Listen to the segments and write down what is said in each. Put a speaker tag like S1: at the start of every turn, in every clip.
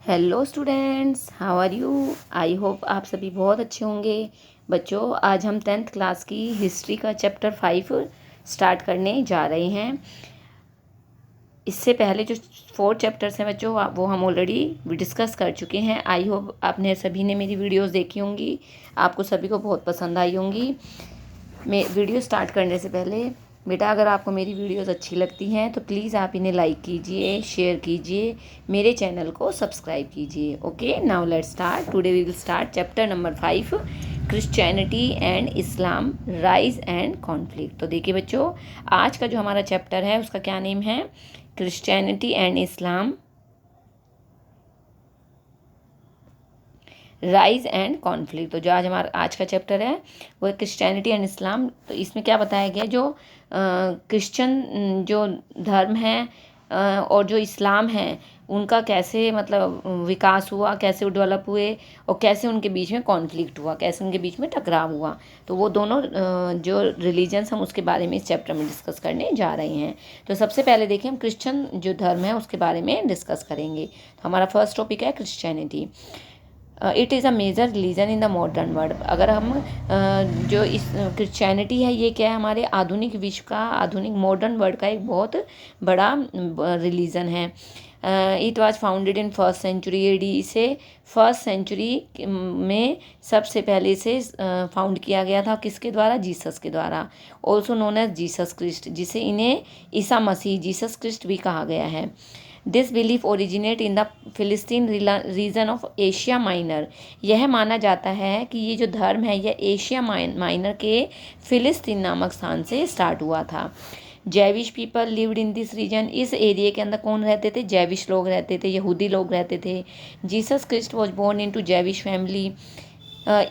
S1: Hello students, how are you. I hope आप सभी बहुत अच्छे होंगे। बच्चों, आज हम 10th क्लास की हिस्ट्री का चैप्टर 5 स्टार्ट करने जा रहे हैं। इससे पहले जो 4 चैप्टर्स हैं बच्चों, वो हम ऑलरेडी डिस्कस कर चुके हैं। आई होप आपने सभी ने मेरी वीडियोस देखी होंगी, आपको सभी को बहुत पसंद आई होंगी। मैं वीडियो स्टार्ट करने से पहले बेटा, अगर आपको मेरी वीडियोस अच्छी लगती हैं तो प्लीज़ आप इन्हें लाइक कीजिए, शेयर कीजिए, मेरे चैनल को सब्सक्राइब कीजिए। Okay, now let's start. Today we will start chapter number 5, Christianity and Islam, rise and conflict. तो देखिए बच्चों, आज का जो हमारा चैप्टर है उसका क्या नेम है? Christianity and Islam, rise and conflict. तो जो आज का चैप्टर है वो है क्रिश्चियनिटी एंड इस्लाम। तो इसमें क्या बताया गया, जो क्रिश्चियन जो धर्म है और जो इस्लाम है, उनका कैसे मतलब विकास हुआ, कैसे वो डेवलप हुए और कैसे उनके बीच में कॉन्फ्लिक्ट हुआ, कैसे उनके बीच में टकराव हुआ। तो वो दोनों जो रिलीजन्स, हम उसके बारे में इस चैप्टर में डिस्कस करने जा रहे हैं। तो सबसे पहले देखिए, हम क्रिश्चियन जो धर्म है उसके बारे में डिस्कस करेंगे। तो हमारा फर्स्ट टॉपिक है Christianity. It is a major religion in the modern world. अगर हम जो इस क्रिश्चियनिटी है, ये क्या है, हमारे आधुनिक विश्व का, आधुनिक मॉडर्न वर्ल्ड का एक बहुत बड़ा रिलीजन है। It was founded in first century AD. इसे फर्स्ट सेंचुरी में सबसे पहले इसे फाउंड किया गया था। किसके द्वारा? जीसस के द्वारा। Also known as Jesus Christ, जिसे इन्हें ईसा मसीह, जीसस क्रिस्ट भी कहा गया है। This belief originate in the फिलिस्तीन रीजन ऑफ एशिया माइनर। यह माना जाता है कि ये जो धर्म है यह एशिया माइनर के फिलिस्तीन नामक स्थान से स्टार्ट हुआ था। Jewish people lived in this region. इस एरिया के अंदर कौन रहते थे? जैविश लोग रहते थे, यहूदी लोग रहते थे। Jesus Christ was born into Jewish family.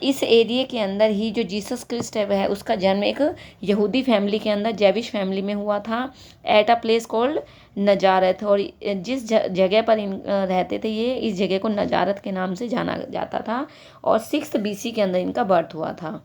S1: इस एरिया के अंदर ही जो जीसस क्रिस्ट है वह उसका जन्म एक यहूदी फैमिली के अंदर, जैविश फैमिली में हुआ था। At a place called Nazareth. और जिस जगह पर रहते थे ये, इस जगह को नजारत के नाम से जाना जाता था। और 6th BC के अंदर इनका बर्थ हुआ था।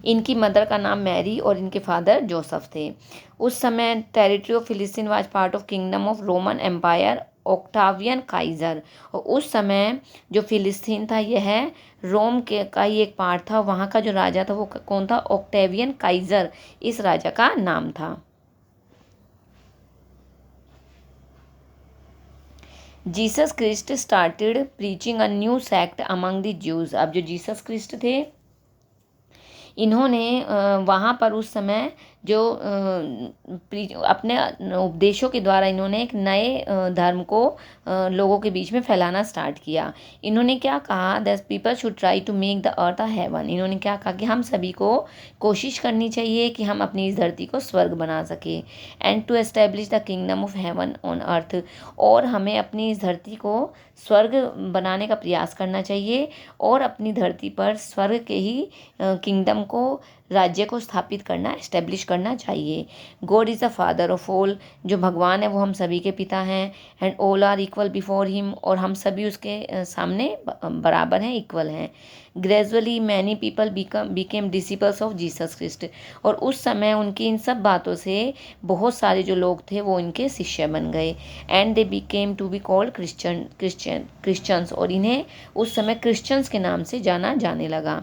S1: इनकी मदर का नाम मैरी और इनके फादर जोसेफ थे। उस समय टेरिटरी ऑफ फिलिस्तीन was part of kingdom of Roman empire Octavian Kaiser. और उस समय जो फिलिस्तीन था यह रोम के का ही एक पार्ट था। वहाँ का जो राजा था वो कौन था? ऑक्टेवियन काइजर, इस राजा का नाम था। Jesus Christ started preaching a new sect among the Jews. अब जो जीसस क्रिस्ट थे, इन्होंने वहाँ पर उस समय जो अपने उपदेशों के द्वारा इन्होंने एक नए धर्म को लोगों के बीच में फैलाना स्टार्ट किया। इन्होंने क्या कहा? That people should try to make the earth a heaven. इन्होंने क्या कहा कि हम सभी को कोशिश करनी चाहिए कि हम अपनी इस धरती को स्वर्ग बना सके। And to establish the kingdom of heaven on earth. और हमें अपनी इस धरती को स्वर्ग बनाने का प्रयास करना चाहिए और अपनी धरती पर स्वर्ग के ही किंगडम को, राज्य को स्थापित करना, एस्टेब्लिश करना चाहिए। God is the father of all. जो भगवान है वो हम सभी के पिता हैं। And all are equal before him. और हम सभी उसके सामने बराबर हैं, इक्वल हैं। Gradually many people became disciples of Jesus Christ. और उस समय उनकी इन सब बातों से बहुत सारे जो लोग थे वो इनके शिष्य बन गए। And they became to be called Christians. और इन्हें उस समय क्रिश्चियंस के नाम से जाना जाने लगा।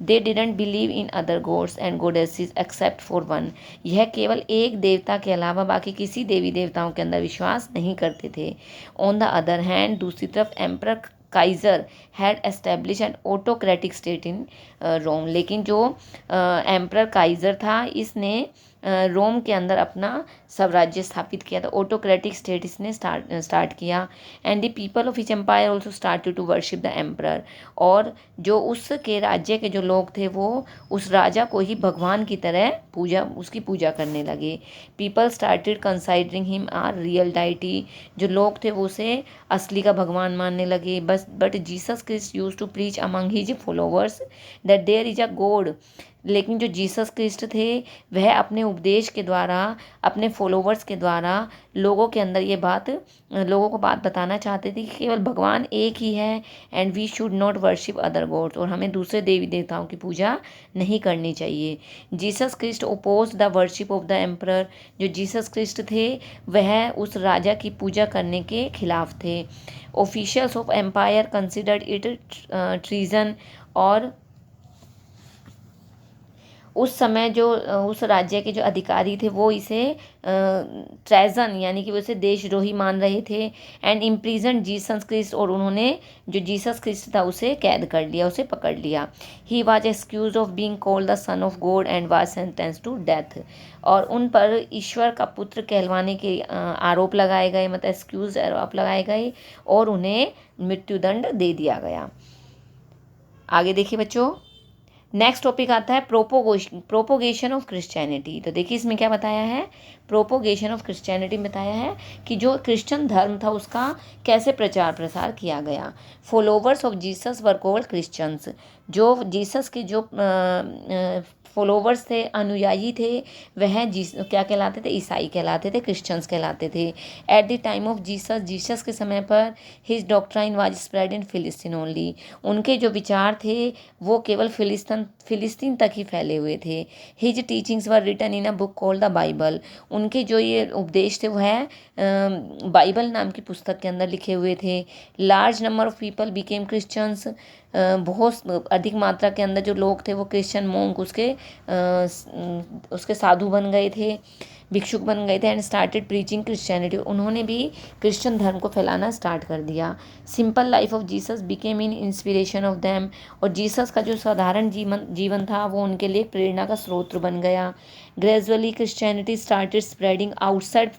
S1: They didn't believe in other gods and goddesses except for one. यह केवल एक देवता के अलावा बाकी किसी देवी देवताओं के अंदर विश्वास नहीं करते थे। ऑन द अदर हैंड, दूसरी तरफ emperor Kaiser had establish an autocratic state in Rome. लेकिन जो एम्परर काइजर था, इसने रोम के अंदर अपना स्वराज्य स्थापित किया था। ऑटोक्रेटिक स्टेट इसने स्टार्ट किया। And the people of his empire also started to worship the emperor. और जो उसके राज्य के जो लोग थे वो उस राजा को ही भगवान की तरह उसकी पूजा करने लगे। People started considering him are real deity. जो लोग थे वो उसे असली का भगवान मानने लगे। But Jesus Christ used to preach among his followers that there is a god लेकिन जो जीसस क्रिस्ट थे वह अपने उपदेश के द्वारा, अपने फॉलोवर्स के द्वारा लोगों के अंदर ये बात, लोगों को बात बताना चाहते थे कि केवल भगवान एक ही है and we should not worship other gods, और हमें दूसरे देवी देवताओं की पूजा नहीं करनी चाहिए। Jesus Christ oppose the worship of the emperor, जो जीसस क्रिस्ट थे वह उस राजा की पूजा करने के खिलाफ थे। Officials of empire considered it treason, और उस समय जो उस राज्य के जो अधिकारी थे वो इसे ट्रेजन यानी कि वो इसे देशद्रोही मान रहे थे। एंड इम्प्रीजन जीसस क्रिस्ट, और उन्होंने जो जीसस क्रिस्ट था उसे कैद कर लिया, उसे पकड़ लिया। He was excuse of being called the son of God and was sentence to death, और उन पर ईश्वर का पुत्र कहलवाने के आरोप लगाए गए, मतलब एक्सक्यूज आरोप लगाए गए और उन्हें मृत्युदंड दे दिया गया। आगे देखिए बच्चों, नेक्स्ट टॉपिक आता है प्रोपोगेशन ऑफ क्रिश्चियनिटी। तो देखिए इसमें क्या बताया है, प्रोपोगेशन ऑफ क्रिश्चियनिटी में बताया है कि जो क्रिश्चियन धर्म था उसका कैसे प्रचार प्रसार किया गया। Followers of Jesus were called Christians, जो जीसस के जो फॉलोवर्स थे, अनुयायी थे, वह क्या कहलाते थे, ईसाई कहलाते थे, क्रिश्चियंस कहलाते थे। At the time of Jesus, Jesus के समय पर his doctrine was spread in फिलिस्तीन ओनली, उनके जो विचार थे वो केवल फिलिस्तीन तक ही फैले हुए थे। His teachings were written in a book called the Bible, उनके जो ये उपदेश थे वह बाइबल नाम की पुस्तक के अंदर लिखे हुए थे। Large number of people became Christians, बहुत अधिक मात्रा के अंदर जो लोग थे वो क्रिश्चियन मोंक उसके साधु बन गए थे, भिक्षुक बन गए थे। एंड स्टार्टेड प्रीचिंग क्रिश्चियनिटी, उन्होंने भी क्रिश्चियन धर्म को फैलाना स्टार्ट कर दिया। Simple life of Jesus became in inspiration of them, और जीसस का जो साधारण जीवन था वो उनके लिए प्रेरणा का स्रोत बन गया। Gradually Christianity started spreading outside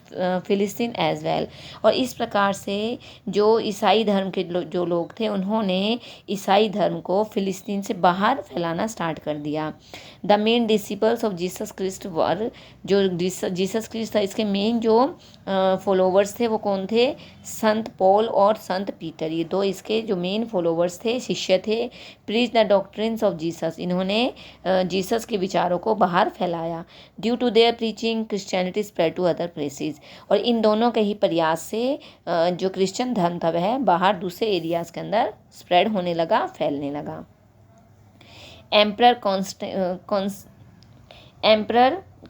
S1: फिलिस्तीन एज वेल, और इस प्रकार से जो ईसाई धर्म के जो लोग थे उन्होंने ईसाई धर्म को फिलिस्तीन से बाहर फैलाना स्टार्ट कर दिया। The main disciples of Jesus Christ were, जो जीसस क्रिस्ट था इसके मेन जो फॉलोवर्स थे वो कौन थे, संत पॉल और संत पीटर, ये दो इसके जो मेन फॉलोवर्स थे, शिष्य थे। Preach the doctrines of Jesus, इन्होंने जीसस के विचारों को बाहर फैलाया। Due to their preaching Christianity spread to other places, और इन दोनों के ही प्रयास से जो क्रिश्चियन धर्म था वह बाहर दूसरे एरियाज़ के अंदर स्प्रेड होने लगा, फैलने लगा। Emperor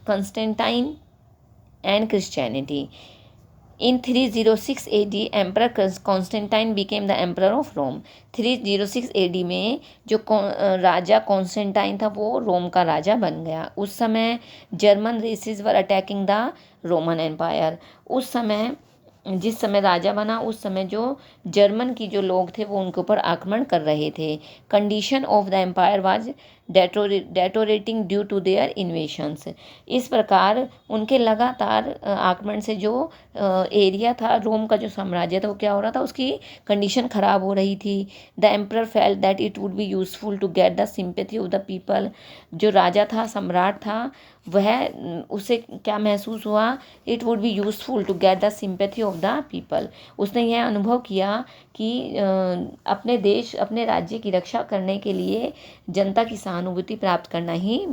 S1: Constantine and Christianity. In 306 AD, Emperor Constantine became the Emperor of Rome. 306 AD में जो राजा कॉन्स्टेंटाइन था वो रोम का राजा बन गया। उस समय German races were attacking the Roman empire, उस समय जिस समय राजा बना उस समय जो जर्मन की जो लोग थे वो उनके ऊपर आक्रमण कर रहे थे। Condition of the empire was deteriorating due to their invasions, इस प्रकार उनके लगातार आक्रमण से जो एरिया था, रोम का जो साम्राज्य था वो क्या हो रहा था, उसकी कंडीशन ख़राब हो रही थी। The emperor felt that it would be useful to get the sympathy of the people, जो राजा था, सम्राट था, वह उसे क्या महसूस हुआ, it would be useful to get the sympathy of the people, उसने यह अनुभव किया कि अपने देश, अपने राज्य की रक्षा करने के लिए जनता की सहानुभूति प्राप्त करना ही,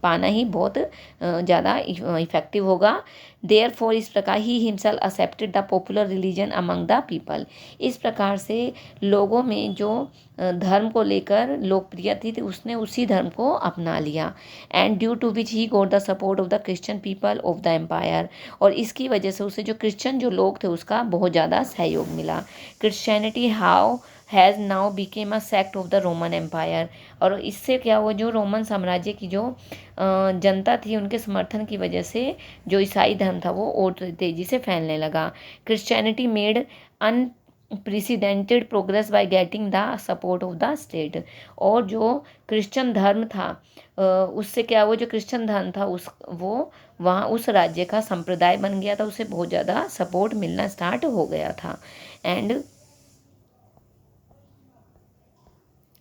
S1: पाना ही बहुत ज़्यादा इफ़ेक्टिव होगा। देयर फॉर, इस प्रकार he himself accepted the popular religion among the people, इस प्रकार से लोगों में जो धर्म को लेकर लोकप्रिय थी उसने उसी धर्म को अपना लिया। And due to which he got the support of the Christian people of the empire, और इसकी वजह से उसे जो क्रिश्चियन जो लोग थे उसका बहुत ज़्यादा सहयोग मिला। Christianity how has now became a sect of the Roman empire, और इससे क्या हुआ, जो रोमन साम्राज्य की जो जनता थी उनके समर्थन की वजह से जो ईसाई धर्म था वो और तेज़ी से फैलने लगा। Christianity made unprecedented progress by getting the support of the state, और जो क्रिश्चियन धर्म था उससे क्या हुआ, जो क्रिश्चियन धर्म था वो वहाँ उस राज्य का संप्रदाय बन गया था, उसे बहुत ज़्यादा सपोर्ट मिलना स्टार्ट हो गया था। And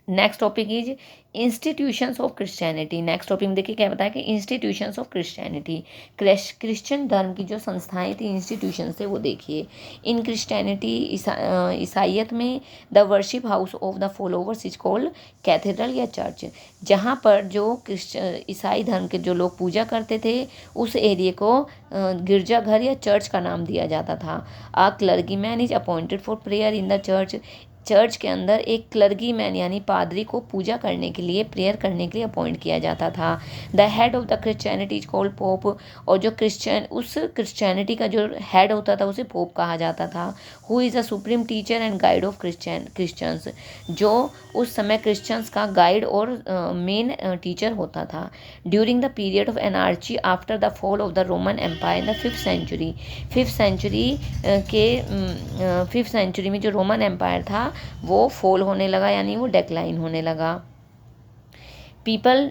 S1: next topic is institutions of Christianity. Next topic में देखिए क्या बताया कि इंस्टीट्यूशंस ऑफ क्रिश्चियनिटी, क्रिश्चियन धर्म की जो संस्थाएं थी, इंस्टीट्यूशन थे, वो देखिए। इन क्रिश्चियनिटी, ईसाइयत में the worship house of the followers is called cathedral या चर्च। जहाँ पर जो ईसाई धर्म के जो लोग पूजा करते थे उस एरिया को गिरजाघर या चर्च का नाम दिया जाता था। A clergyman is appointed for prayer in the church. Church के अंदर एक क्लर्गी मैन यानी पादरी को पूजा करने के लिए, प्रेयर करने के लिए अपॉइंट किया जाता था। The head of the Christianity is called pope. और जो क्रिश्चियनिटी का जो हेड होता था उसे पोप कहा जाता था। Who is the supreme teacher and guide of Christians, जो उस समय क्रिश्चियंस का गाइड और मेन टीचर होता था। During the period of anarchy after the fall of the Roman empire in the 5th century, 5th century में जो Roman empire था वो फॉल होने लगा, यानी वो डेक्लाइन होने लगा। People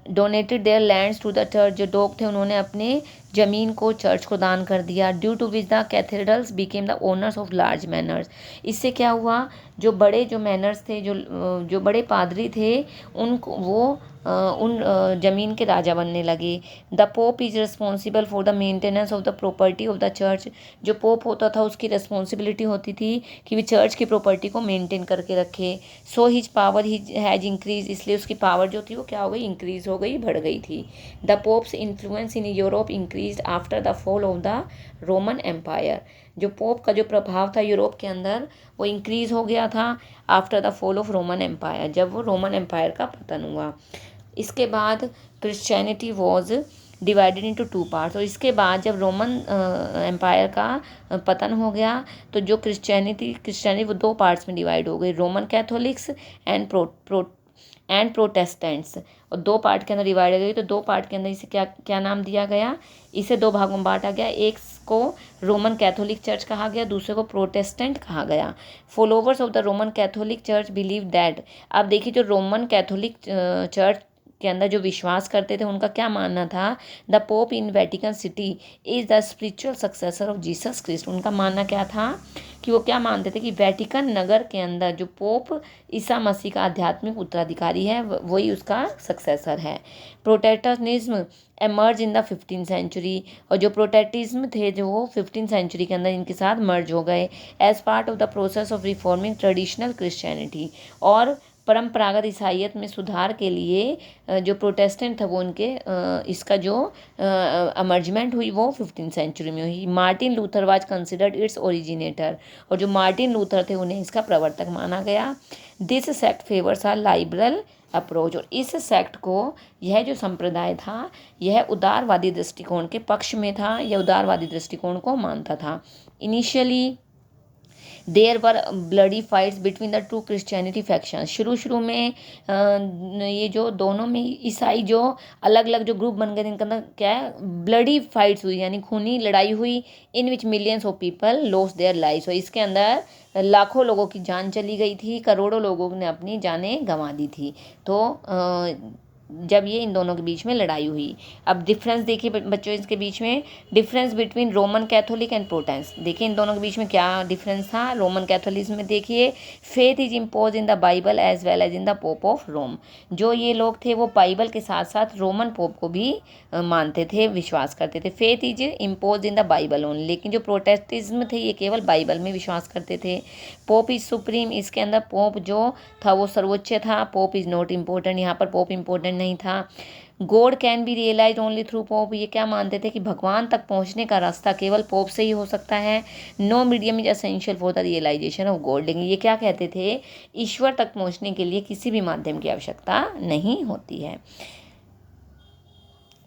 S1: donated their lands to the church. जो लोग थे उन्होंने अपने ज़मीन को चर्च को दान कर दिया। Due to which the cathedrals became the owners of large manors. इससे क्या हुआ, जो बड़े जो मैनर्स थे, जो बड़े पादरी थे, उनको वो उन ज़मीन के राजा बनने लगे। The pope is responsible for the maintenance of the property of the church. जो पोप होता था उसकी रिस्पॉन्सिबिलिटी होती थी कि वे चर्च की प्रॉपर्टी को मेंटेन करके रखे। So his power has increase, इसलिए उसकी पावर जो थी वो क्या हो गई, इंक्रीज हो गई, बढ़ गई थी। The pope's influence in Europe increase after the fall of the Roman empire. जो पोप का जो प्रभाव था यूरोप के अंदर वो इंक्रीज हो गया था after the fall of Roman empire, जब वो रोमन एम्पायर का पतन हुआ। इसके बाद Christianity was divided into 2 parts. और इसके बाद जब रोमन एम्पायर का पतन हो गया तो जो क्रिश्चियनिटी वो 2 पार्ट्स में डिवाइड हो गई, रोमन कैथोलिक्स एंड प्रोटेस्टेंट्स। और 2 पार्ट के अंदर डिवाइड हो गई। तो 2 पार्ट के अंदर इसे क्या क्या नाम दिया गया, इसे 2 भागों में बांटा गया। एक को रोमन कैथोलिक चर्च कहा गया, दूसरे को प्रोटेस्टेंट कहा गया। Followers of the Roman Catholic church believe that. अब देखिए जो रोमन कैथोलिक चर्च के अंदर जो विश्वास करते थे उनका क्या मानना था, the pope in Vatican city is the spiritual successor of Jesus Christ. उनका मानना क्या था कि वो क्या मानते थे कि वेटिकन नगर के अंदर जो पोप ईसा मसीह का आध्यात्मिक उत्तराधिकारी है वही उसका सक्सेसर है। Protestantism emerge in the 15th century. और जो प्रोटेस्टेंटिज्म थे जो वो 15th सेंचुरी के अंदर इनके साथ मर्ज हो गए as part of the process of reforming traditional Christianity. और परंपरागत ईसाइयत में सुधार के लिए जो प्रोटेस्टेंट था वो उनके इसका जो अमर्जमेंट हुई वो 15th सेंचुरी में हुई। Martin Luther was considered it's originator. और जो मार्टिन लूथर थे उन्हें इसका प्रवर्तक माना गया। This sect favours are liberal approach. और इस सेक्ट को, यह जो संप्रदाय था यह उदारवादी दृष्टिकोण के पक्ष में था, यह उदारवादी दृष्टिकोण को मानता था। Initially there were bloody fights between the 2 Christianity factions. शुरू में ये जो दोनों में ईसाई जो अलग अलग जो ग्रुप बन गए इनके अंदर क्या है, ब्लडी फाइट्स हुई, यानी खूनी लड़ाई हुई। In which millions of people lost their lives. और इसके अंदर लाखों लोगों की जान चली गई थी, करोड़ों लोगों ने अपनी जानें गंवा दी थी। तो जब ये इन दोनों के बीच में लड़ाई हुई। अब डिफरेंस देखिए बच्चों, इसके बीच में difference between Roman Catholic and Protestant. देखिए इन दोनों के बीच में क्या डिफरेंस था। रोमन कैथोलिज्म में देखिए faith is impose in the Bible as well as in the pope of Rome. जो ये लोग थे वो बाइबल के साथ साथ रोमन पोप को भी मानते थे, विश्वास करते थे। Faith is impose in the Bible only. लेकिन जो प्रोटेस्टेंटिज्म थे ये केवल बाइबल में विश्वास करते थे। पोप इज सुप्रीम, इसके अंदर पोप जो था वो सर्वोच्च था। पोप इज नॉट इम्पोर्टेंट, यहाँ पर पोप इम्पोर्टेंट नहीं था। God can be realise only through pope. ये क्या मानते थे कि भगवान तक पहुंचने का रास्ता केवल पोप से ही हो सकता है। No medium is essential for the realisation of God. लेकिन ये क्या कहते थे, ईश्वर तक पहुंचने के लिए किसी भी माध्यम की आवश्यकता नहीं होती है।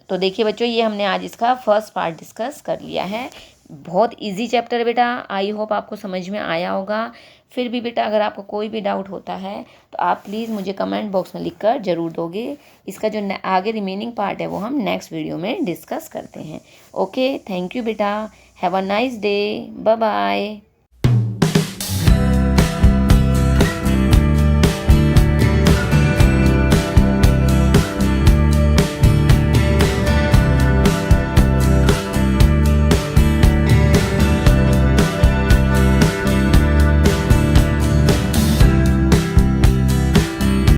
S1: तो देखिए बच्चों, ये हमने आज इसका फर्स्ट पार्ट डिस्कस कर लिया है। बहुत इजी चैप्टर है बेटा, आई होप आपको समझ में आया होगा। फिर भी बेटा अगर आपको कोई भी डाउट होता है तो आप प्लीज़ मुझे कमेंट बॉक्स में लिखकर ज़रूर दोगे। इसका जो आगे रिमेनिंग पार्ट है वो हम नेक्स्ट वीडियो में डिस्कस करते हैं। ओके, थैंक यू बेटा, have a nice day, bye bye.